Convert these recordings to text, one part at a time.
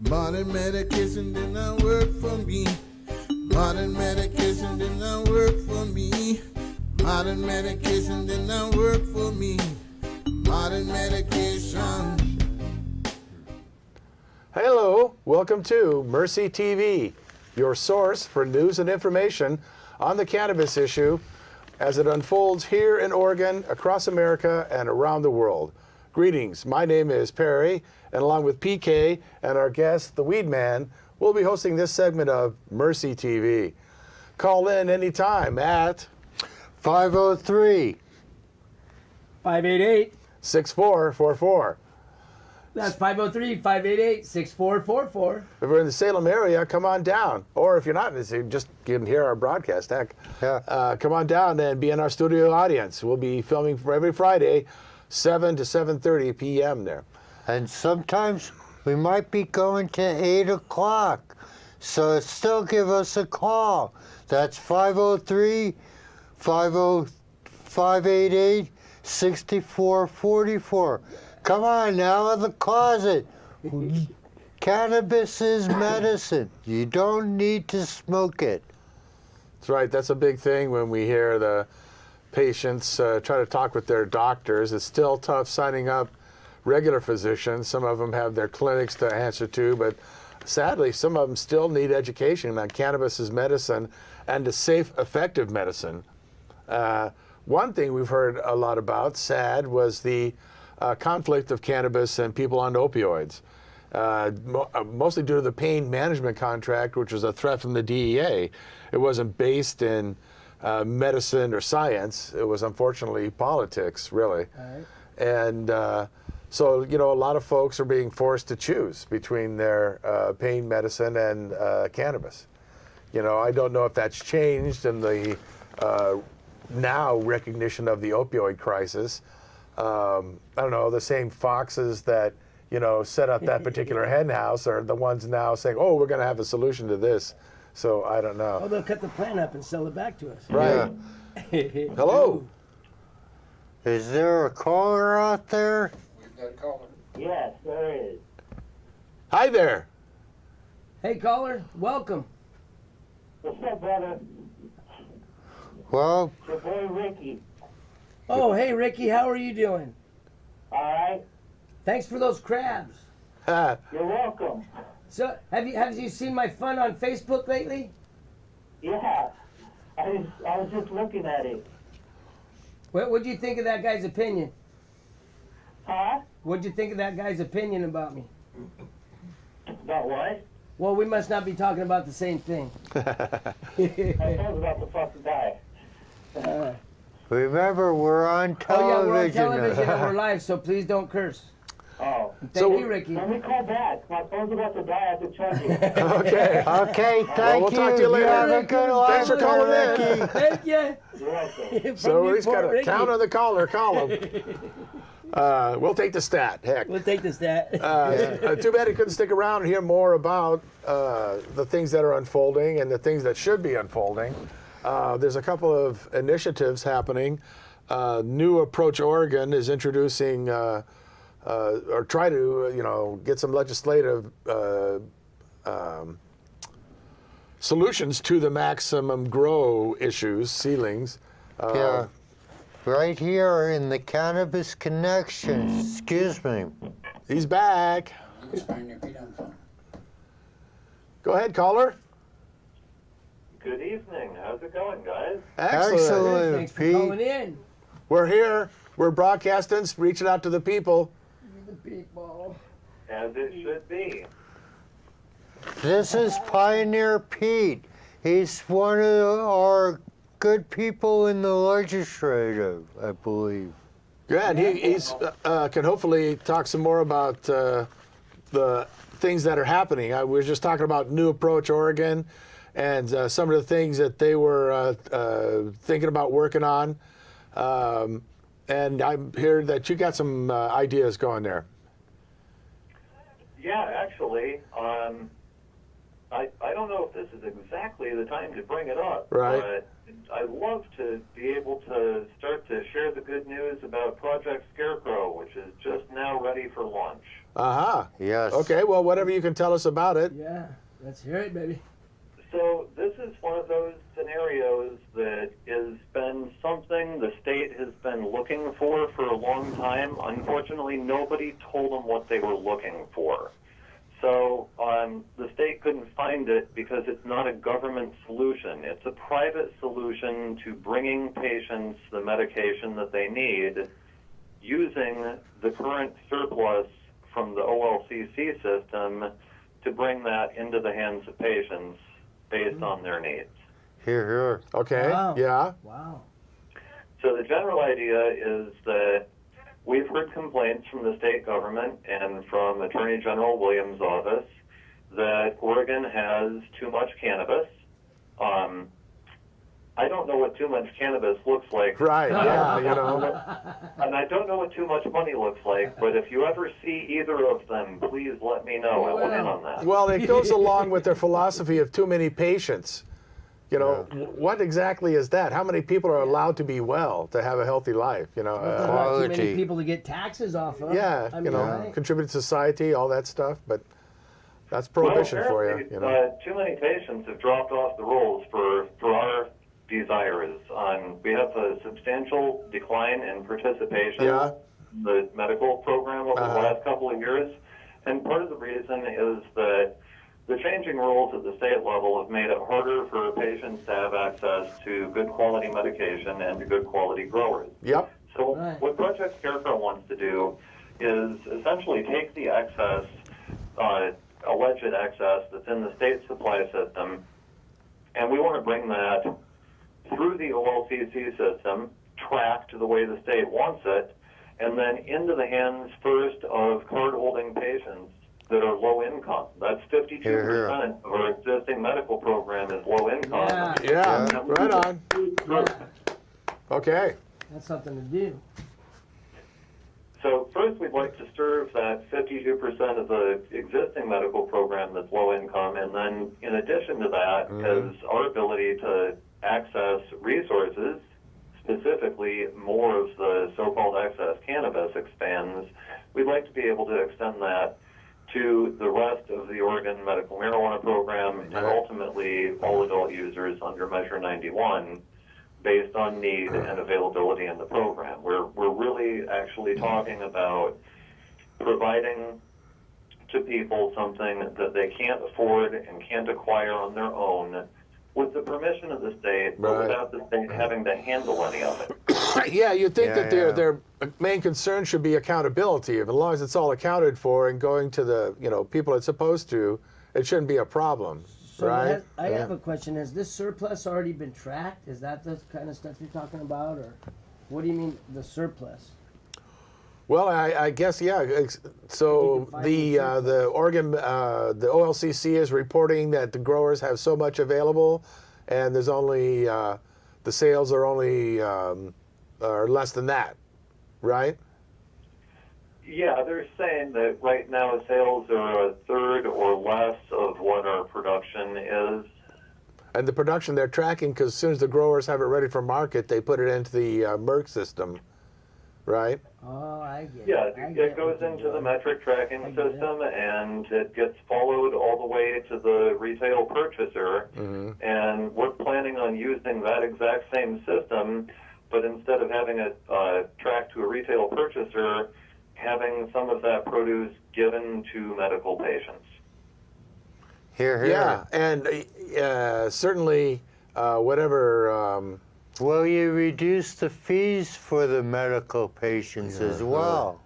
Modern medication did not work for me. Modern medication did not work for me. Modern medication did not work for me. Modern medication. Hello, welcome to Mercy TV, your source for news and information on the cannabis issue as it unfolds here in Oregon, across America, and around the world. Greetings, my name is Perry, and along with PK and our guest, the Weedman, we'll be hosting this segment of Mercy TV. Call in anytime at 503 588. 6444. That's 503-588-6444. If we're in the Salem area, come on down. Or if you're not, just you can hear our broadcast. Heck, come on down and be in our studio audience. We'll be filming for every Friday, 7 to 7:30 p.m. there. And sometimes we might be going to 8 o'clock. So still give us a call. That's 503-588-6444. Come on now, out of the closet. Cannabis is medicine. You don't need to smoke it. That's right. That's a big thing when we hear the patients try to talk with their doctors. It's still tough signing up regular physicians. Some of them have their clinics to answer to, but sadly, some of them still need education on cannabis as medicine and a safe, effective medicine. One thing we've heard a lot about, sad, was the conflict of cannabis and people on opioids, mostly due to the pain management contract, which was a threat from the DEA. It wasn't based in medicine or science. It was unfortunately politics, really. Right. And so, you know, a lot of folks are being forced to choose between their pain medicine and cannabis. You know, I don't know if that's changed in the now recognition of the opioid crisis. I don't know, the same foxes that, you know, set up that particular hen house are the ones now saying, oh, we're going to have a solution to this. So I don't know. Oh, they'll cut the plant up and sell it back to us. Right. Yeah. Hello. Is there a caller out there? We've got a caller. Yes, there is. Hi there. Hey, caller, welcome. What's up, brother? Well, Your boy Ricky. Oh, hey, Ricky, how are you doing? All right. Thanks for those crabs. You're welcome. So, have you seen my fun on Facebook lately? Yeah. I was just looking at it. What'd you think of that guy's opinion? Huh? What'd you think of that guy's opinion about me? About what? Well, we must not be talking about the same thing. I thought about the fucking guy. remember, we're on television. Oh, yeah, we're on television and we're live, so please don't curse. Oh. Thank you, Ricky. Let me call back. My phone's about to die. I have to charge it. Okay. Okay, thank we'll talk to you later. Have a good one. Thanks for calling in. Ricky. Thank you. You're welcome. So he's got a count on the caller column. We'll take the stat, heck. We'll take the stat. Too bad he couldn't stick around and hear more about the things that are unfolding and the things that should be unfolding. There's a couple of initiatives happening. New Approach Oregon is introducing or try to, you know, get some legislative solutions to the maximum grow issues, ceilings. Yeah. Right here in the Cannabis Connection. Excuse me. He's back. Just find your feet on the phone. Go ahead, caller. Good evening. How's it going, guys? Excellent. Thanks for Pete. calling in. We're here. We're broadcasting, reaching out to the people. The people. As it should be. This is Pioneer Pete. He's one of our good people in the legislative, I believe. Good. He's can hopefully talk some more about the things that are happening. We were just talking about New Approach Oregon and some of the things that they were thinking about working on. And I hear that you got some ideas going there. Yeah, actually, I don't know if this is exactly the time to bring it up. Right. But I'd love to be able to start to share the good news about Project Scarecrow, which is just now ready for launch. Uh-huh. Yes. Okay, well, whatever you can tell us about it. Yeah, let's hear it, baby. So this is one of those scenarios that has been something the state has been looking for a long time. Unfortunately, nobody told them what they were looking for. So the state couldn't find it because it's not a government solution. It's a private solution to bringing patients the medication that they need using the current surplus from the OLCC system to bring that into the hands of patients based on their needs. Here, here. Okay, Wow. yeah. Wow. So the general idea is that we've heard complaints from the state government and from Attorney General Williams' office that Oregon has too much cannabis. I don't know what too much cannabis looks like. Right, yeah, you know. And I don't know what too much money looks like, but if you ever see either of them, please let me know. I want in on that. Well, it goes along with their philosophy of too many patients. You know, what exactly is that? How many people are allowed to be well, to have a healthy life, you know? There's not too Quality. many people to get taxes off of. Yeah, I you mean, know, right? contribute to society, all that stuff, but that's prohibition for you, apparently, you know. too many patients have dropped off the rolls for our desires. We have a substantial decline in participation Yeah. in the medical program over the last couple of years, and part of the reason is that the changing rules at the state level have made it harder for patients to have access to good quality medication and to good quality growers. Yep. So Right. what Project Scarecrow wants to do is essentially take the excess, alleged excess that's in the state supply system, and we want to bring that through the OLCC system, tracked the way the state wants it, and then into the hands first of card-holding patients that are low income. That's 52% of our existing medical program is low income. Yeah. Yeah, right on. Yeah. Okay. That's something to do. So first we'd like to serve that 52% of the existing medical program that's low income, and then in addition to that, as our ability to access resources, specifically more of the so-called excess cannabis expands, we'd like to be able to extend that to the rest of the Oregon medical marijuana program and ultimately all adult users under Measure 91 based on need and availability in the program. We're really actually talking about providing to people something that they can't afford and can't acquire on their own with the permission of the state, but Right. without the state having to handle any of it. Yeah, you'd think that Yeah. their main concern should be accountability. As long as it's all accounted for and going to the, you know, people it's supposed to, it shouldn't be a problem, So right? I have a question. Has this surplus already been tracked? Is that the kind of stuff you're talking about, or what do you mean the surplus? Well, I guess, yeah. So You can find the Oregon, the OLCC is reporting that the growers have so much available, and there's only the sales are only are less than that, right? Yeah, they're saying that right now sales are a third or less of what our production is. And the production they're tracking, because as soon as the growers have it ready for market, they put it into the Merck system, right? Oh, I get Yeah, it. I it get goes what you're into the doing. metric tracking I get it. system, and it gets followed all the way to the retail purchaser. And we're planning on using that exact same system, but instead of having it tracked to a retail purchaser, having some of that produce given to medical patients. Here, here. Yeah, and certainly whatever. Will you reduce the fees for the medical patients as well?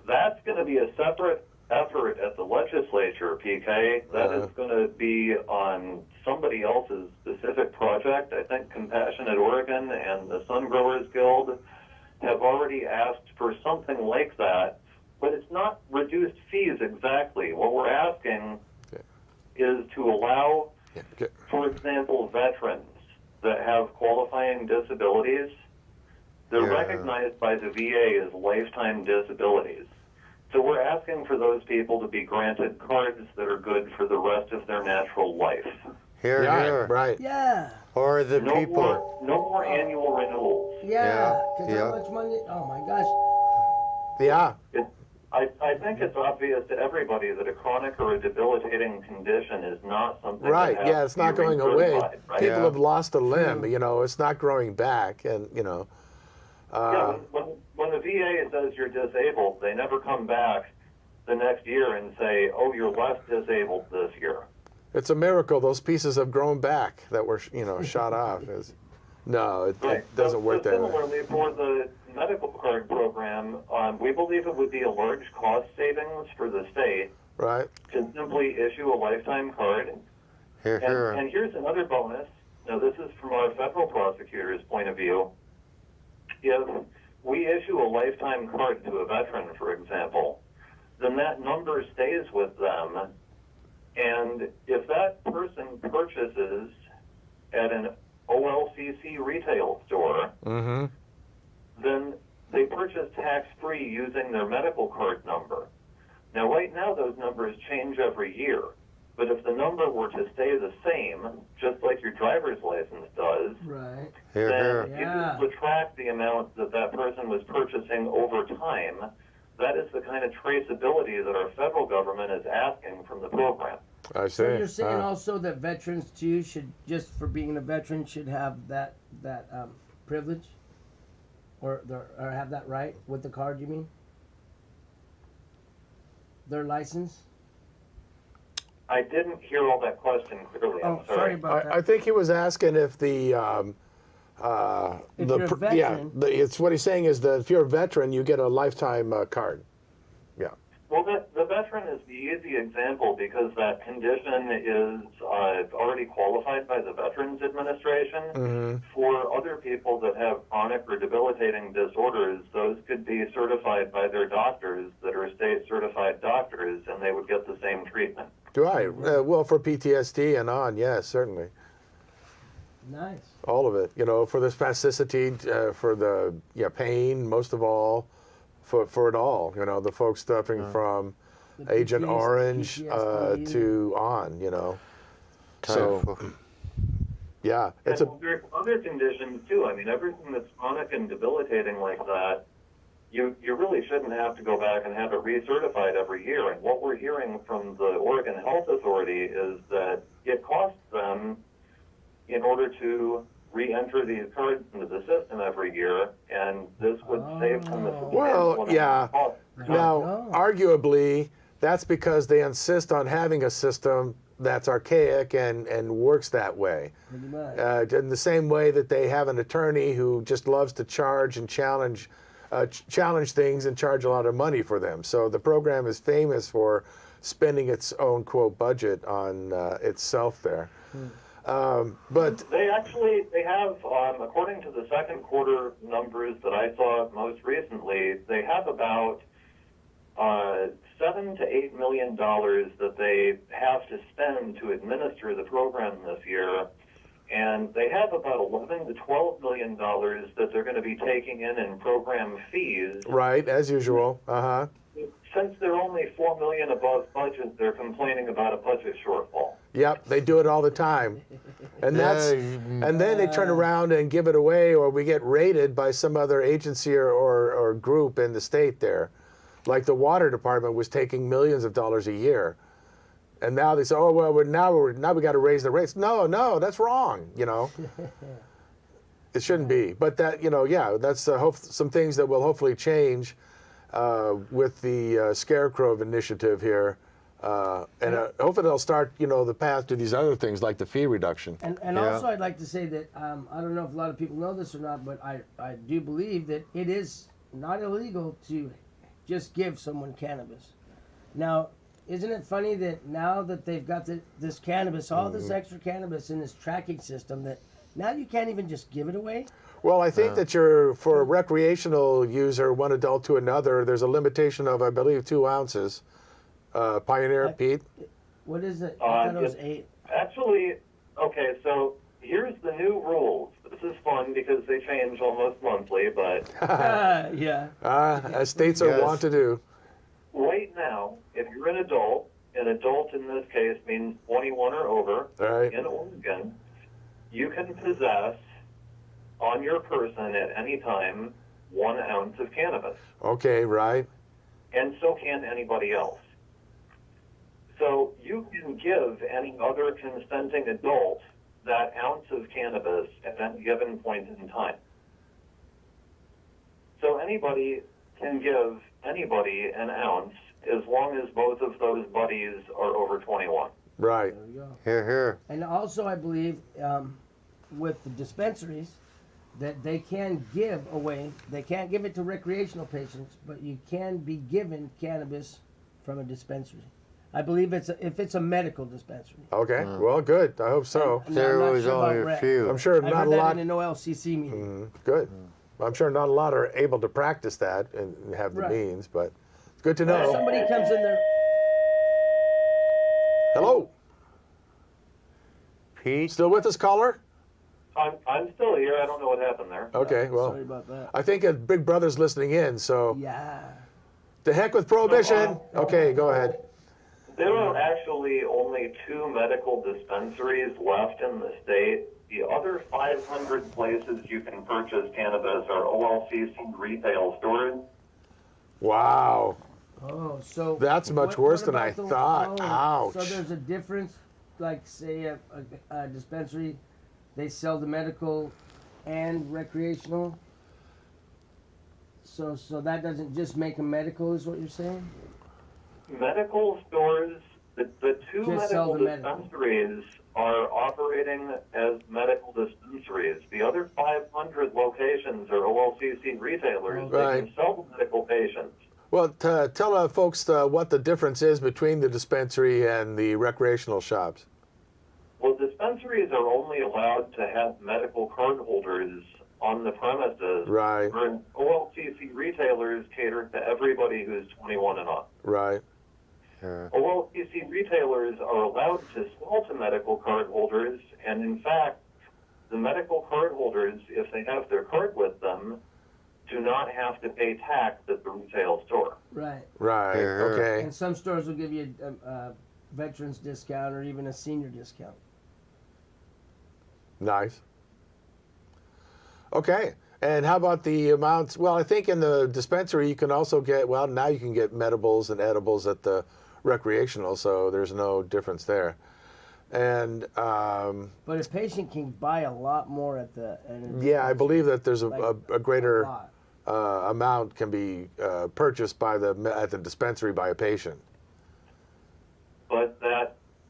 That's going to be a separate effort at the legislature, PK. That is going to be on somebody else's specific project. I think Compassionate Oregon and the Sun Growers Guild have already asked for something like that, but it's not reduced fees exactly. What we're asking is to allow, for example, veterans that have qualifying disabilities. They're Yeah. recognized by the VA as lifetime disabilities. So we're asking for those people to be granted cards that are good for the rest of their natural life. Here, Yeah, here. right. Yeah. Or the No people. no more annual renewals. Yeah, because yeah. how much money? Oh my gosh. Yeah. I think it's obvious to everybody that a chronic or a debilitating condition is not something Right. that has Yeah, it's to be not going away. recertified, right? People Yeah. have lost a limb. True. You know, it's not growing back, and you know. Yeah, when the VA says you're disabled, they never come back the next year and say, "Oh, you're less disabled this year." It's a miracle those pieces have grown back that were, you know, shot off. No, it doesn't work so that way. similarly, for the medical card program, we believe it would be a large cost savings for the state Right? to simply issue a lifetime card. Here, here. And here's another bonus. Now, this is from our federal prosecutor's point of view. If we issue a lifetime card to a veteran, for example, then that number stays with them. And if that person purchases at an OLCC retail store, Mm-hmm. then they purchase tax-free using their medical card number. Now, right now, those numbers change every year. But if the number were to stay the same, just like your driver's license does, Right. Here, then here. you Yeah. can subtract the amount that that person was purchasing over time. That is the kind of traceability that our federal government is asking from the program. I see. So you're saying Ah. also that veterans too should, just for being a veteran, should have that privilege, or have that right with the card? You mean their license? I didn't hear all that question clearly. I'm Oh, sorry about that. I think he was asking if the If you're a veteran. it's what he's saying is that if you're a veteran, you get a lifetime card. Yeah. Well, the veteran is the easy example because that condition is already qualified by the Veterans Administration. Mm-hmm. For other people that have chronic or debilitating disorders, those could be certified by their doctors that are state-certified doctors, and they would get the same treatment. Right. Well, for PTSD and on, yes, certainly. Nice. All of it. You know, for the spasticity, for the pain, most of all, for it all. You know, the folks suffering from The Agent PTSD, Orange PTSD. to on. You know. So yeah, it's a And there are other conditions too. I mean, everything that's chronic and debilitating like that, you really shouldn't have to go back and have it recertified every year. And what we're hearing from the Oregon Health Authority is that it costs them, in order to re-enter these cards into the system every year, and this would save them a substantial Well, amount yeah. of cost. Now, Oh. arguably, that's because they insist on having a system that's archaic and works that way. Pretty much. In the same way that they have an attorney who just loves to charge and challenge things and charge a lot of money for them. So the program is famous for spending its own, quote, budget on itself there. But They have, according to the second quarter numbers that I saw most recently, they have about $7 to $8 million that they have to spend to administer the program this year, and they have about $11 to $12 million that they're going to be taking in program fees. right, as usual. Uh-huh. Since they're only $4 million above budget, they're complaining about a budget shortfall. Yep, they do it all the time. And and then they turn around and give it away, or we get raided by some other agency or group in the state there. Like the water department was taking millions of dollars a year. And now they say, oh, well, now we got to raise the rates. No, that's wrong, you know. It shouldn't be. But that, you know, yeah, that's some things that will hopefully change with the Scarecrow initiative here. And hopefully they'll start, you know, the path to these other things like the fee reduction. And Yeah. also, I'd like to say that I don't know if a lot of people know this or not, but I do believe that it is not illegal to just give someone cannabis. Now, isn't it funny that now that they've got this cannabis, all this extra cannabis in this tracking system, that now you can't even just give it away? Well, I think that for a recreational user, one adult to another, there's a limitation of, I believe, 2 ounces. Pioneer, Pete? What is it? I thought it was It's 8. Actually, okay, so here's the new rules. This is fun because they change almost monthly, but Yeah. As states are Yes. wont to do. right now, if you're an adult in this case means 21 or over, Right. in Oregon, you can possess on your person at any time 1 ounce of cannabis, Okay, right. and so can anybody else. So you can give any other consenting adult that ounce of cannabis at any given point in time. So anybody can give anybody an ounce as long as both of those buddies are over 21. Right. There we go. Here, here. And also, I believe with the dispensaries that they can give away. They can't give it to recreational patients, but you can be given cannabis from a dispensary. I believe if it's a medical dispensary. Okay. Well, good. I hope so. And I'm There not was sure about only a rec. few. I'm sure I not heard a that lot. in an OLCC meeting. Good. I'm sure not a lot are able to practice that and have the Right. means, but it's good to If know. somebody comes in there. Hello. Pete? Still with us, caller? I'm still here. I don't know what happened there. Okay. Sorry Well, about that. I think Big Brother's listening in, so Yeah. the heck with prohibition. Okay, go ahead. There are actually only 2 medical dispensaries left in the state. The other 500 places you can purchase cannabis are OLCC retail stores. Wow. Oh, so That's much worse than about I thought. Ouch. So there's a difference, like say a dispensary, they sell the medical and recreational. So that doesn't just make them medical, is what you're saying? Medical stores, the 2 Just sell medical the medical. dispensaries are operating as medical dispensaries. The other 500 locations are OLCC retailers. They Right. can sell to medical patients. Well, tell folks what the difference is between the dispensary and the recreational shops. Well, dispensaries are only allowed to have medical card holders on the premises. Right. Whereas OLCC retailers cater to everybody who's 21 and up. Right. Sure. OLCC retailers are allowed to sell to medical card holders, and in fact, the medical card holders, if they have their card with them, do not have to pay tax at the retail store. Right. Right. Here. Okay. And some stores will give you a veterans discount or even a senior discount. Nice. Okay. And how about the amounts? Well, I think in the dispensary you can also get, well, now you can get medibles and edibles at the recreational, so there's no difference there. And But a patient can buy a lot more at the. yeah, I believe that there's Like, a greater lot. amount can be purchased by at the dispensary by a patient. But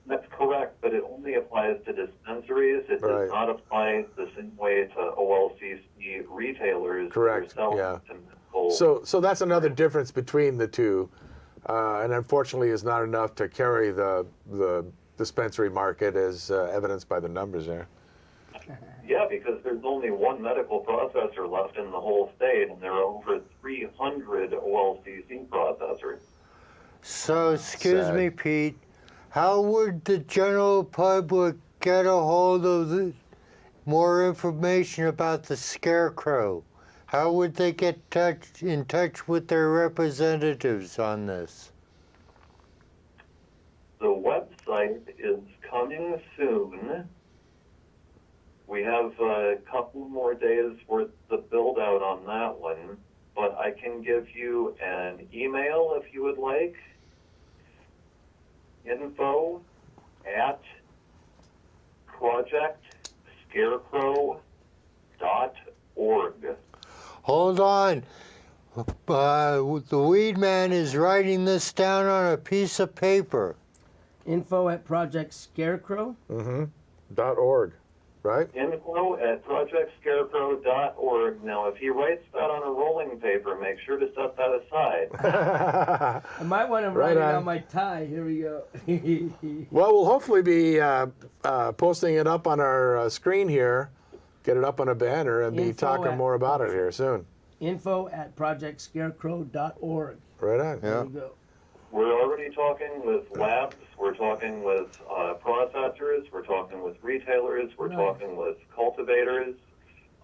that's correct, but it only applies to dispensaries. It Right. does not apply the same way to OLCC retailers. Correct, That are selling yeah. to medical. So that's another difference between the two, and unfortunately is not enough to carry the dispensary market as evidenced by the numbers there. Yeah, because there's only 1 medical processor left in the whole state, and there are over 300 OLCC processors. So, excuse Sad. me, Pete, how would the general public get a hold of more information about the scarecrow? How would they get in touch with their representatives on this? The website is coming soon. We have a couple more days worth of build out on that one, but I can give you an email if you would like. info@projectscarecrow.org. Hold on. The Weedman is writing this down on a piece of paper. Info@projectscarecrow. .org, right? info@projectscarecrow.org. Now, if he writes that on a rolling paper, make sure to set that aside. I might want to Right write it on. on my tie. Here we go. Well, we'll hopefully be posting it up on our screen here, get it up on a banner, and be Info talking at- more about it here soon. info@projectscarecrow.org. Right on. There Yeah. we go. We're already talking with labs, we're talking with processors, we're talking with retailers, we're Nice. talking with cultivators.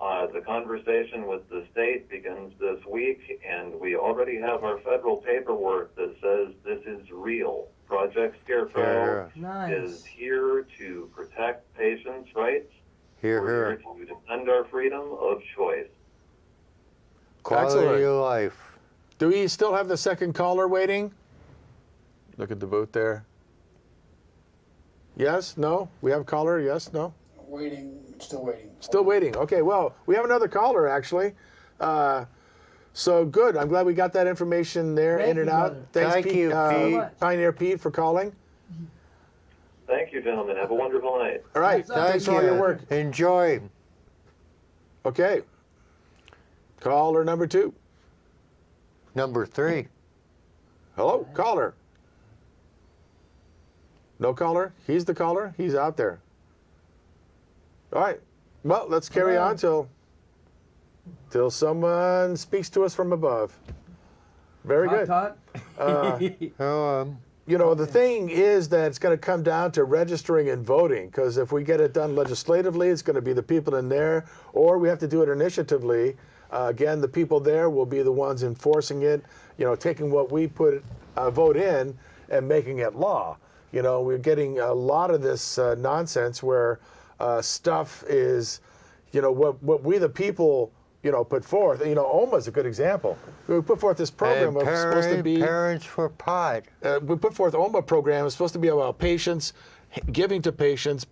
The conversation with the state begins this week, and we already have our federal paperwork that says this is real. Project Scarecrow Sure. is Nice. here to protect patients' rights, Hear, We're hear. here to defend our freedom of choice. Quality Excellent. of life. Do we still have the second caller waiting? Look at the booth there. Yes? No? We have a caller? Yes? No? Waiting, still waiting. Still waiting. Okay, well, we have another caller, actually. So good. I'm glad we got that information there, Thank in and you, out. brother. Thanks, Thank Pete, you, Pete. Pioneer Pete, for calling. Thank you, gentlemen. Have a wonderful night. All right. That's Thanks for Thank all your you. work. Enjoy. Okay. Caller number 2. Number 3. Hello, caller. No caller? He's the caller? He's out there. All right. Well, let's carry on till someone speaks to us from above. Very good. Todd? Oh, You know, the thing is that it's going to come down to registering and voting, because if we get it done legislatively, it's going to be the people in there, or we have to do it initiatively. Again, the people there will be the ones enforcing it, you know, taking what we vote in and making it law. You know, we're getting a lot of this nonsense where stuff is, you know, what we the people, you know, put forth. You know, OMA's a good example. We put forth this program and of supposed to be parents for pot. we put forth OMA program. It's supposed to be about patients, giving to patients.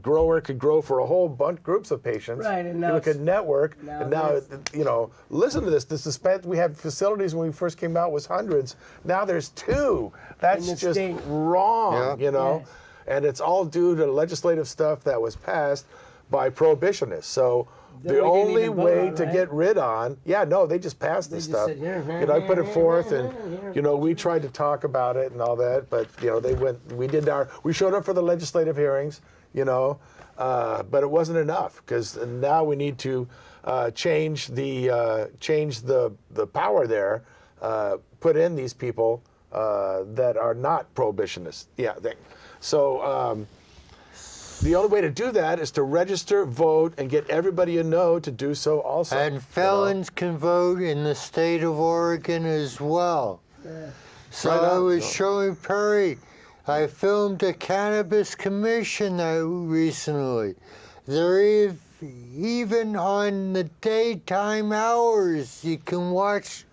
Grower could grow for a whole bunch groups of patients. Right, and you now look at it's- network, now and now there's- you know. Listen to this. This dispense we had facilities when we first came out was hundreds. Now there's 2. That's In the just state. wrong. Yeah. You know, and it's all due to legislative stuff that was passed by prohibitionists. So. That The we didn't only even vote way on, to right? get rid on, they just passed They this just stuff. said, "Here, You know, I put it forth, and here." you know, we tried to talk about it and all that, but you know, we showed up for the legislative hearings, you know, but it wasn't enough, because now we need to change the power there, put in these people that are not prohibitionists. Yeah, so. The only way to do that is to register, vote, and get everybody you know to do so also. And felons can vote in the state of Oregon as well. So Right I on. was showing Perry, I filmed a cannabis commission recently. They're even on the daytime hours, you can watch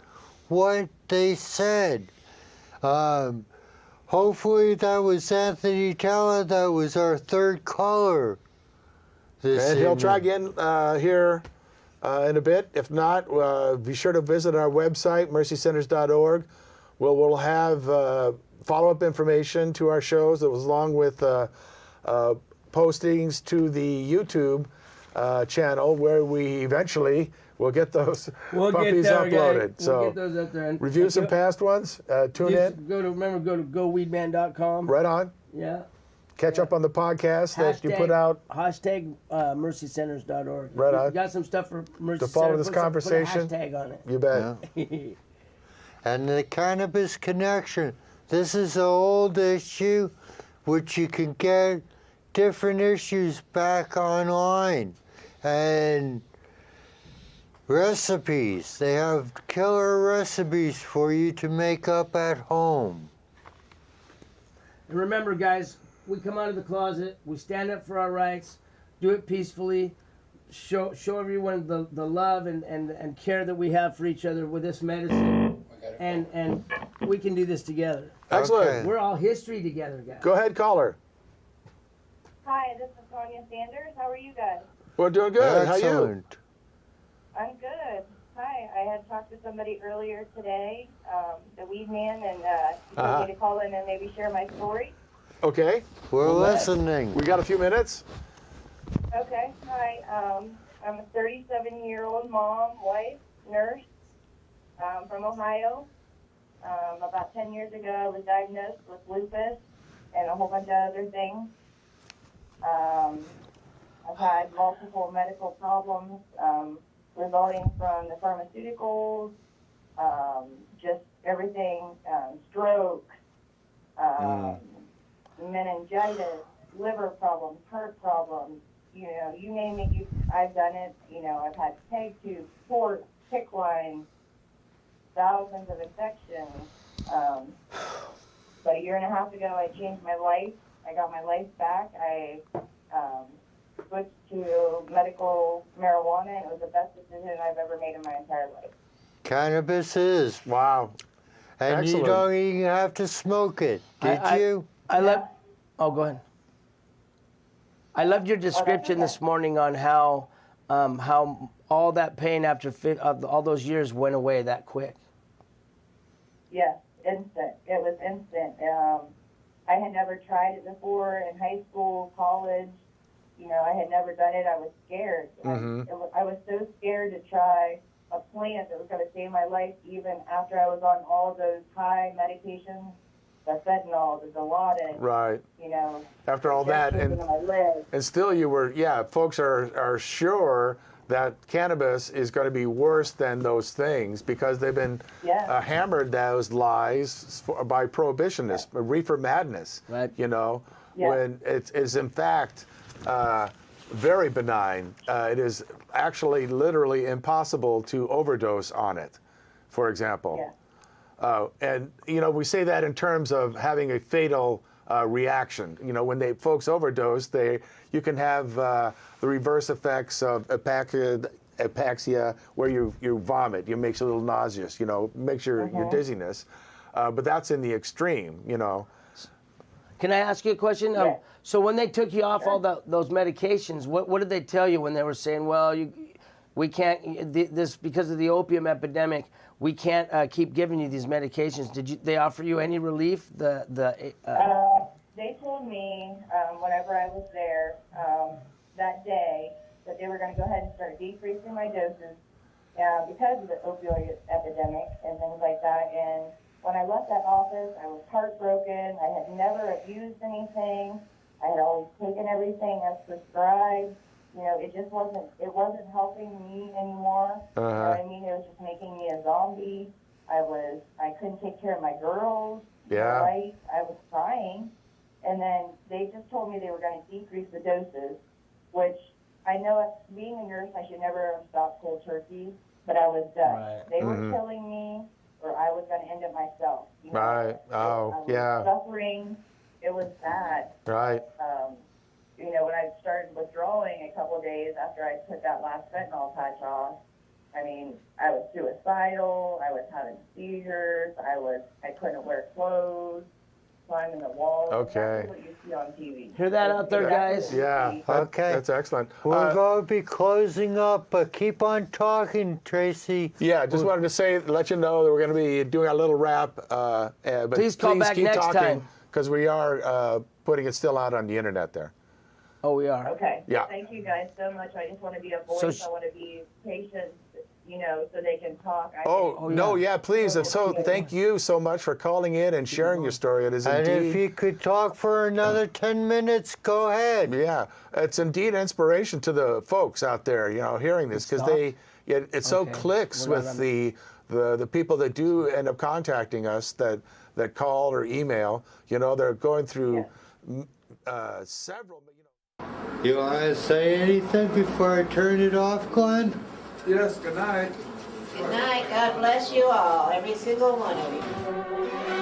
what they said. Hopefully that was Anthony Tella. That was our 3rd caller. And he'll try again here in a bit. If not, be sure to visit our website, mercycenters.org. We'll have follow-up information to our shows, that was along with postings to the YouTube channel, where we eventually will get those puppies uploaded. We'll get those up there. And review some past ones. Tune in. Go to goweedman.com. Right on. Yeah. Catch up on the podcast that you put out. Hashtag mercycenters.org. Right on. You got some stuff for Mercy To follow Center, this put a conversation. hashtag on it. You bet. And the Cannabis Connection. This is an old issue, which you can get different issues back online. And recipes. They have killer recipes for you to make up at home. And remember, guys, we come out of the closet, we stand up for our rights, do it peacefully, show everyone the love and care that we have for each other with this medicine, and we can do this together. Excellent. Okay. We're all history together, guys. Go ahead, caller. Hi, this is Tanya Sanders. How are you guys? We're doing good. How you? Excellent. I'm good. Hi, I had talked to somebody earlier today, the Weedman, and he told me to call in and maybe share my story. Okay. We're listening. We got a few minutes. Okay, hi. I'm a 37-year-old mom, wife, nurse from Ohio. About 10 years ago, I was diagnosed with lupus and a whole bunch of other things. I've had multiple medical problems resulting from the pharmaceuticals, just everything, strokes, meningitis, liver problems, heart problems, you know, you name it, I've done it. You know, I've had peg tubes, ports, PICC lines, thousands of infections. About a year and a half ago, I changed my life. I got my life back. I switched to medical marijuana, and it was the best decision I've ever made in my entire life. Cannabis is. Wow. And Excellent. you don't even have to smoke it. Did you? I love. Oh, go ahead. I loved your description this morning on how all that pain after all those years went away that quick. Yes, instant. It was instant. I had never tried it before in high school, college. You know, I had never done it. I was scared. I was so scared to try a plant that was going to save my life, even after I was on all those high medications, the fentanyl, the Dilaudid. Right. You know. After all that, and still you were, folks are sure that cannabis is going to be worse than those things because they've been hammered those lies by prohibitionists, reefer madness, right. you know, when it is in fact very benign. It is actually literally impossible to overdose on it, for example. And, you know, we say that in terms of having a fatal reaction. You know, when folks overdose, you can have the reverse effects of apaxia, where you vomit, it makes you a little nauseous, you know, makes your dizziness. But that's in the extreme, you know. Can I ask you a question? So when they took you off all those medications, what did they tell you when they were saying, well, we can't, this because of the opium epidemic, we can't keep giving you these medications? Did they offer you any relief? They told me whenever I was there that day that they were going to go ahead and start decreasing my doses because of the opioid epidemic and things like that. And when I left that office, I was heartbroken. I had never abused anything. I had always taken everything as prescribed. You know, it wasn't helping me anymore. You know what I mean? It was just making me a zombie. I couldn't take care of my girls. Yeah. Right? I was crying. And then they just told me they were going to decrease the doses, which I know, being a nurse, I should never have stopped cold turkey, but I was done. Right. They were killing me, or I was going to end it myself. You know? Right. Oh, I was suffering. It was bad. Right. You know, when I started withdrawing a couple of days after I took that last fentanyl patch off, I mean, I was suicidal. I was having seizures. I couldn't wear clothes, climbing the walls. Okay. That's what you see on TV. Hear that out there, guys? Yeah. Okay. That's excellent. We're going to be closing up, but keep on talking, Tracy. Yeah, just wanted to say, let you know that we're going to be doing a little wrap. But Please call back keep next talking, time. because we are putting it still out on the internet there. Oh, we are. Okay. Yeah. Thank you guys so much. I just want to be a voice. So I want to be patient, you know, so they can talk. Please. And so thank you so much for calling in and sharing your story. It is And indeed. if you could talk for another 10 minutes, go ahead. Yeah, it's indeed inspiration to the folks out there, you know, hearing this, because it so clicks with the people that do end up contacting us that call or email. You know, they're going through several. You want to say anything before I turn it off, Glenn? Yes. Good night. Good night. God bless you all, every single one of you.